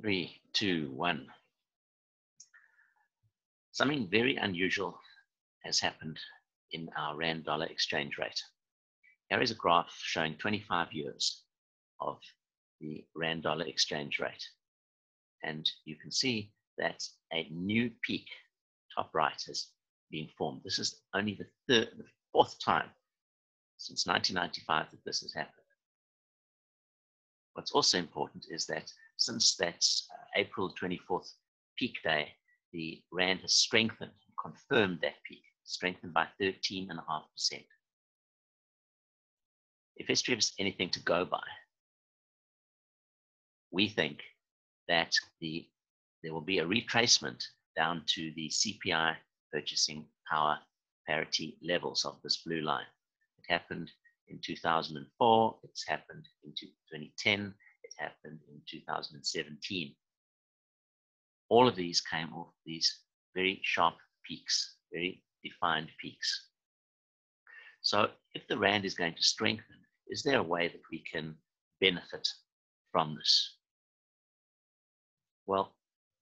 3, 2, 1. Something very unusual has happened in our Rand-dollar exchange rate. Here is a graph showing 25 years of the Rand-dollar exchange rate. And you can see that a new peak, top right, has been formed. This is only the fourth time since 1995 that this has happened. What's also important is that since that April 24th peak day, the Rand has strengthened, confirmed that peak, strengthened by 13.5%. If history is anything to go by, we think that there will be a retracement down to the CPI purchasing power parity levels of this blue line. It happened in 2004, it's happened in 2010, it happened in 2017. All of these came off these very sharp peaks, very defined peaks. So if the Rand is going to strengthen, is there a way that we can benefit from this? Well,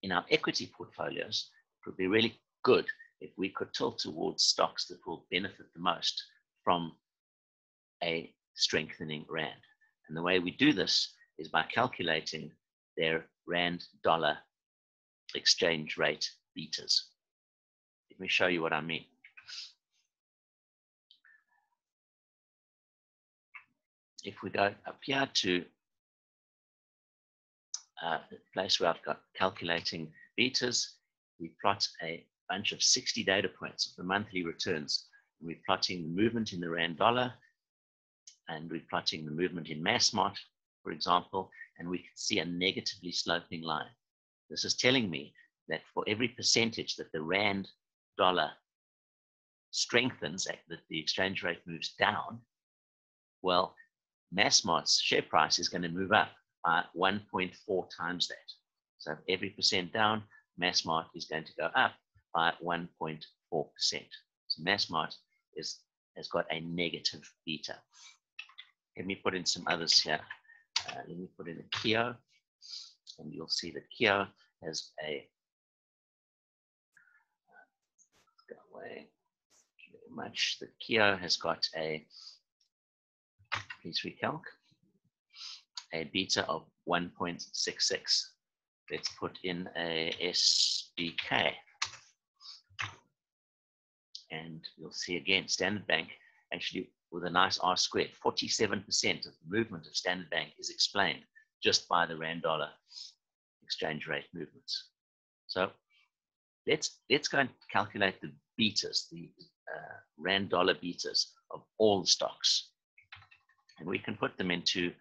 in our equity portfolios, it would be really good if we could tilt towards stocks that will benefit the most from a strengthening Rand. And the way we do this is by calculating their Rand-dollar exchange rate betas. Let me show you what I mean. If we go up here to the place where I've got calculating betas, we plot a bunch of 60 data points of the monthly returns. And we're plotting the movement in the Rand dollar, and we're plotting the movement in Massmart, for example, and we can see a negatively sloping line. This is telling me that for every percentage that the Rand dollar strengthens, that the exchange rate moves down, well, Massmart's share price is going to move up by 1.4 times that. So every percent down, Massmart is going to go up by 1.4%. So Massmart has got a negative beta. Let me put in some others here. Let me put in a Kio, and you'll see that Kio has a, let's go away very much, that Kio has got a, please recalc, a beta of 1.66. Let's put in a SBK. And you'll see again, Standard Bank actually with a nice R squared, 47% of the movement of Standard Bank is explained just by the Rand dollar exchange rate movements. So let's go and calculate the betas, the Rand dollar betas of all the stocks. And we can put them into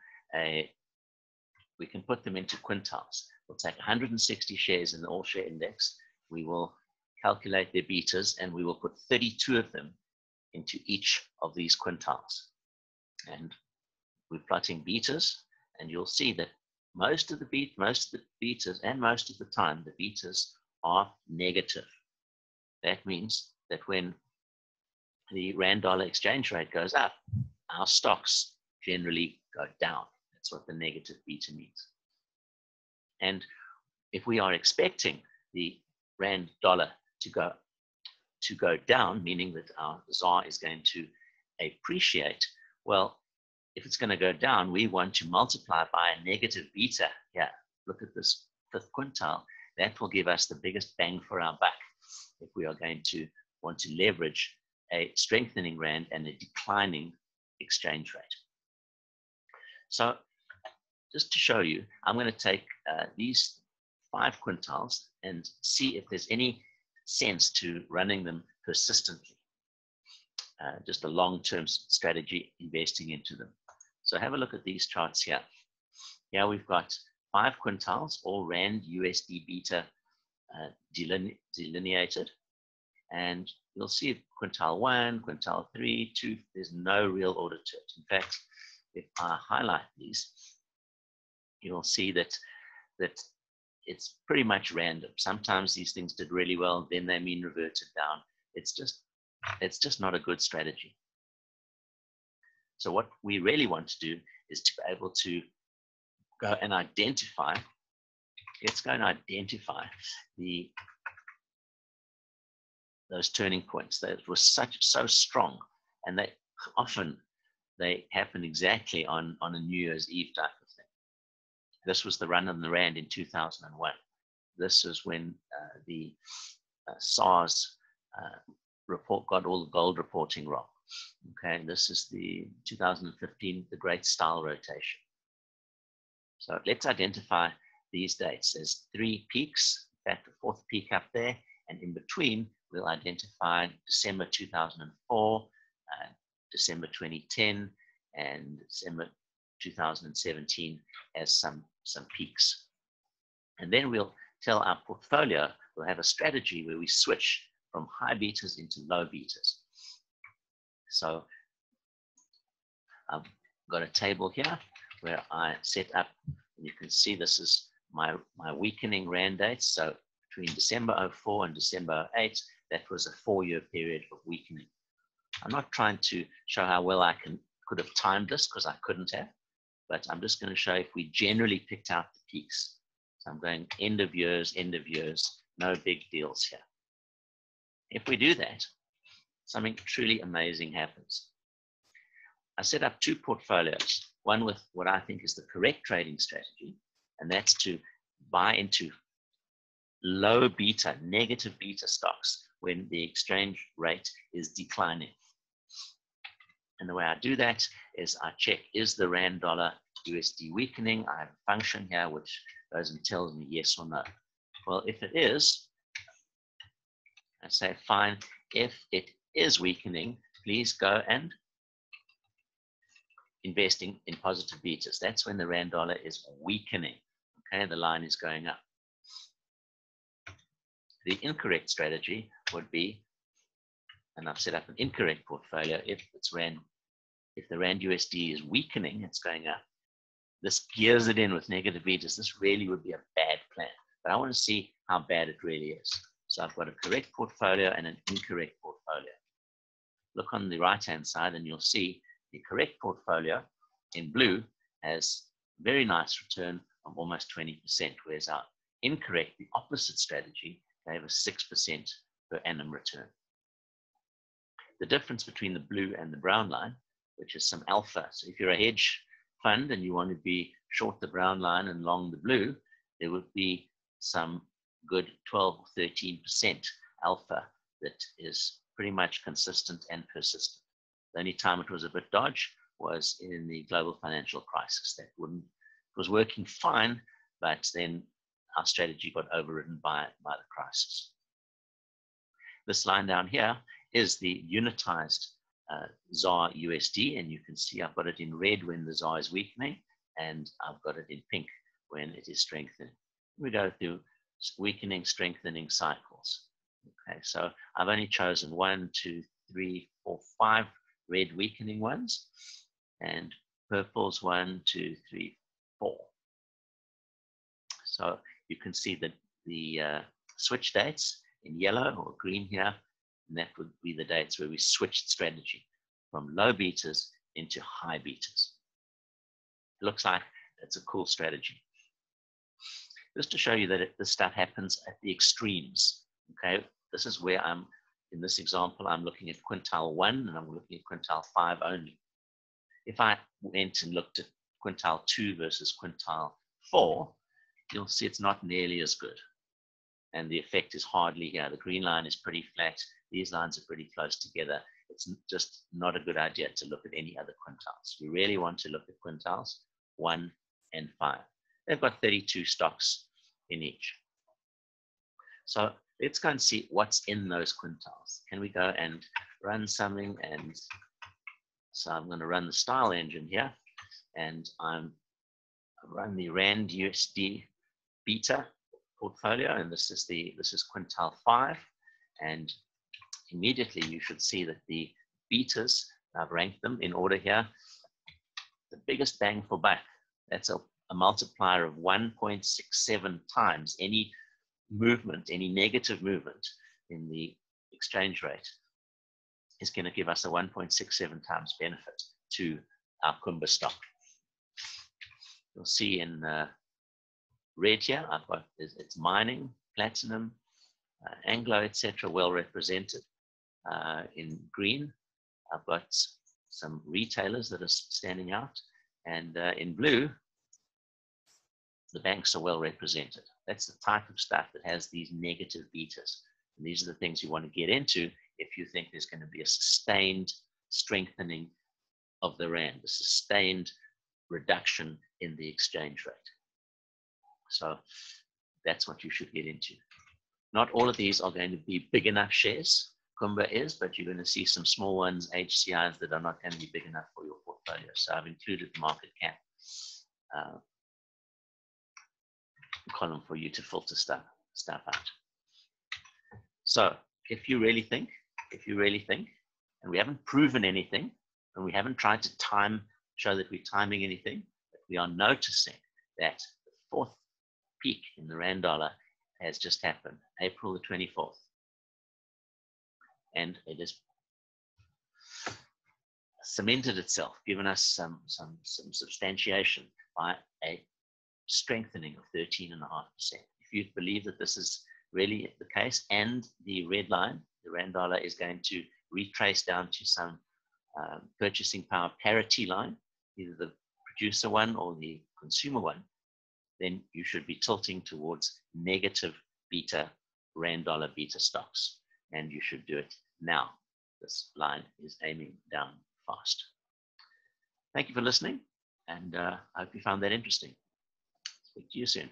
quintiles. We'll take 160 shares in the all share index. We will calculate their betas, and we will put 32 of them into each of these quintiles. And we're plotting betas, and you'll see that most of the betas, and most of the time, the betas are negative. That means that when the Rand dollar exchange rate goes up, our stocks generally go down. That's what the negative beta means. And if we are expecting the Rand dollar to go down, meaning that our ZAR is going to appreciate, well, if it's going to go down, we want to multiply by a negative beta. Yeah, look at this fifth quintile. That will give us the biggest bang for our buck if we are going to want to leverage a strengthening Rand and a declining exchange rate. So just to show you, I'm going to take these 5 quintiles and see if there's any sense to running them persistently. Just a long-term strategy investing into them. So have a look at these charts here. Here we've got 5 quintiles, all Rand USD beta delineated. And you'll see quintile 1, quintile 3, 2, there's no real order to it. In fact, if I highlight these, you'll see that it's pretty much random. Sometimes these things did really well, then they mean reverted down. It's just not a good strategy. So what we really want to do is to be able to go and identify let's go and identify those turning points that were so strong, and they often happen exactly on a New Year's Eve type of thing. This was the run on the rand in 2001. This is when the SARS report got all the gold reporting wrong. Okay, this is the 2015, the Great Style Rotation. So let's identify these dates. There's 3 peaks, in fact, the 4th peak up there, and in between, we'll identify December 2004, December 2010, and December 2017 as some peaks. And then we'll tell our portfolio, we'll have a strategy where we switch from high betas into low betas. So I've got a table here where I set up, and you can see this is my weakening rand dates. So between December 04 and December 08, that was a 4-year period of weakening. I'm not trying to show how well I could have timed this, because I couldn't have, but I'm just going to show if we generally picked out the peaks. So I'm going end of years, no big deals here. If we do that, something truly amazing happens. I set up 2 portfolios, one with what I think is the correct trading strategy, and that's to buy into low beta, negative beta stocks when the exchange rate is declining. And the way I do that is I check, is the rand dollar USD weakening? I have a function here which goes and tells me yes or no. Well, if it is, I say fine. If it is weakening, please go and investing in positive betas. That's when the rand dollar is weakening. Okay, the line is going up. The incorrect strategy would be, and I've set up an incorrect portfolio, if the rand USD is weakening, it's going up. This gears it in with negative betas. This really would be a bad plan, but I want to see how bad it really is. So I've got a correct portfolio and an incorrect portfolio. Look on the right-hand side and you'll see the correct portfolio in blue has a very nice return of almost 20%, whereas our incorrect, the opposite strategy, gave a 6% per annum return. The difference between the blue and the brown line, which is some alpha. So if you're a hedge fund and you want to be short the brown line and long the blue, there would be some good 12 or 13% alpha that is pretty much consistent and persistent. The only time it was a bit dodge was in the global financial crisis. That was working fine, but then our strategy got overridden by the crisis. This line down here is the unitized ZAR USD, and you can see I've got it in red when the ZAR is weakening, and I've got it in pink when it is strengthening. We go through weakening, strengthening cycles. Okay, so I've only chosen 1, 2, 3, 4, 5 red weakening ones, and purples 1, 2, 3, 4. So you can see that the switch dates in yellow or green here, and that would be the dates where we switched strategy from low betas into high betas. It looks like that's a cool strategy. Just to show you that this stuff happens at the extremes. Okay, this is where in this example, I'm looking at quintile 1 and I'm looking at quintile 5 only. If I went and looked at quintile 2 versus quintile 4, you'll see it's not nearly as good. And the effect is hardly here. The green line is pretty flat. These lines are pretty close together. It's just not a good idea to look at any other quintiles. We really want to look at quintiles 1 and 5. They've got 32 stocks in each. So let's go and see what's in those quintiles. Can we go and run something? And so I'm going to run the style engine here, and I run the Rand USD beta portfolio, and this is quintile 5, and immediately you should see that the betas, I've ranked them in order here. The biggest bang for buck, that's a multiplier of 1.67 times any movement, any negative movement in the exchange rate is going to give us a 1.67 times benefit to our Kumba stock. You'll see in red here, I've got it's mining, platinum, Anglo, etc., well represented. In green, I've got some retailers that are standing out, and in blue, the banks are well represented. That's the type of stuff that has these negative betas. And these are the things you want to get into if you think there's going to be a sustained strengthening of the rand, a sustained reduction in the exchange rate. So that's what you should get into. Not all of these are going to be big enough shares. Kumba is, but you're going to see some small ones, HCIs, that are not going to be big enough for your portfolio. So I've included the market cap column for you to filter stuff out. So if you really think, and we haven't proven anything, and we haven't tried to show that we're timing anything, but we are noticing that the fourth peak in the rand dollar has just happened, April the 24th. And it has cemented itself, given us some substantiation by a strengthening of 13.5%. If you believe that this is really the case, and the red line, the rand dollar, is going to retrace down to some purchasing power parity line, either the producer one or the consumer one, then you should be tilting towards negative beta, rand dollar beta stocks, and you should do it now. This line is aiming down fast. Thank you for listening, and I hope you found that interesting. Speak to you soon.